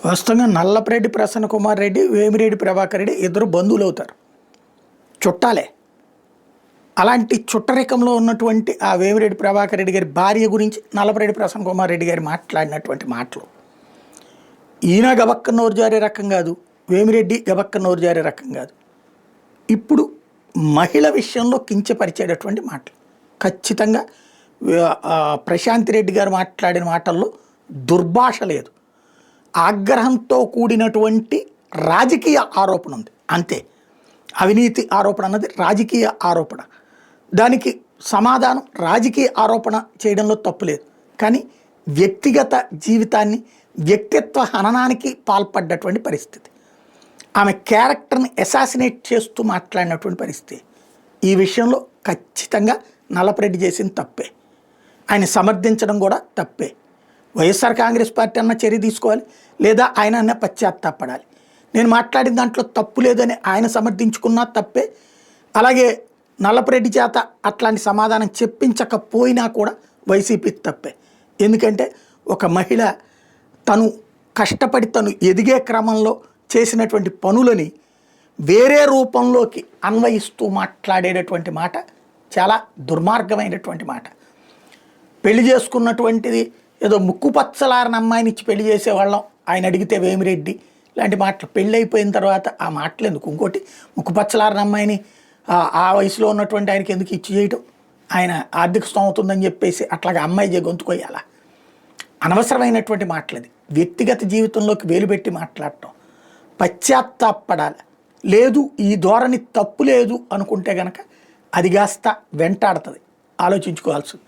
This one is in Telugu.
వాస్తవంగా నల్లపరెడ్డి ప్రసన్న కుమార్ రెడ్డి, వేమిరెడ్డి ప్రభాకర్ రెడ్డి ఇద్దరు బంధువులు అవుతారు, చుట్టాలే. అలాంటి చుట్టరికంలో ఉన్నటువంటి ఆ వేమిరెడ్డి ప్రభాకర్ రెడ్డి గారి భార్య గురించి నల్లపరెడ్డి ప్రసన్న కుమార్ రెడ్డి గారు మాట్లాడినటువంటి మాటలు, ఈయన గబక్క నోరు జారే రకం కాదు, వేమిరెడ్డి గబక్క నోరు జారే రకం కాదు. ఇప్పుడు మహిళ విషయంలో కించపరిచేటటువంటి మాటలు ఖచ్చితంగా ప్రశాంత్ రెడ్డి గారు మాట్లాడిన మాటల్లో దుర్భాష లేదు, ఆగ్రహంతో కూడినటువంటి రాజకీయ ఆరోపణ ఉంది అంతే. అవినీతి ఆరోపణ అన్నది రాజకీయ ఆరోపణ, దానికి సమాధానం రాజకీయ ఆరోపణ చేయడంలో తప్పులేదు. కానీ వ్యక్తిగత జీవితాన్ని, వ్యక్తిత్వ హననానికి పాల్పడ్డటువంటి పరిస్థితి, ఆమె క్యారెక్టర్ని అసాసినేట్ చేస్తూ మాట్లాడినటువంటి పరిస్థితి. ఈ విషయంలో ఖచ్చితంగా నల్లపరెడ్డి చేసిన తప్పే, ఆయన సమర్థించడం కూడా తప్పే. వైఎస్ఆర్ కాంగ్రెస్ పార్టీ అన్న చర్య తీసుకోవాలి, లేదా ఆయన అన్న పశ్చాత్తాపడాలి. నేను మాట్లాడిన దాంట్లో తప్పు లేదని ఆయన సమర్థించుకున్నా తప్పే, అలాగే నల్లపరెడ్డి చేత అట్లాంటి సమాధానం చెప్పించకపోయినా కూడా వైసీపీ తప్పే. ఎందుకంటే ఒక మహిళ తను కష్టపడి తను ఎదిగే క్రమంలో చేసినటువంటి పనులని వేరే రూపంలోకి అన్వయిస్తూ మాట్లాడేటటువంటి మాట చాలా దుర్మార్గమైనటువంటి మాట. పెళ్లి చేసుకున్నటువంటిది ఏదో ముక్కుపచ్చలారని అమ్మాయిని ఇచ్చి పెళ్లి చేసేవాళ్ళం ఆయన అడిగితే వేమిరెడ్డి లాంటి మాటలు, పెళ్ళి అయిపోయిన తర్వాత ఆ మాటలు ఎందుకు? ఇంకోటి, ముక్కుపచ్చలారని అమ్మాయిని ఆ వయసులో ఉన్నటువంటి ఆయనకి ఎందుకు ఇచ్చి చేయటం? ఆయన ఆర్థిక స్తోమత ఉందని చెప్పేసి అట్లాగా అమ్మాయి గొంతుకొయ్యాలా? అనవసరమైనటువంటి మాటలది. వ్యక్తిగత జీవితంలోకి వేలు పెట్టి మాట్లాడటం, పశ్చాత్తాపడాలి. లేదు ఈ ధోరణి తప్పు లేదు అనుకుంటే గనక అది కాస్త వెంటాడుతుంది, ఆలోచించుకోవాల్సింది.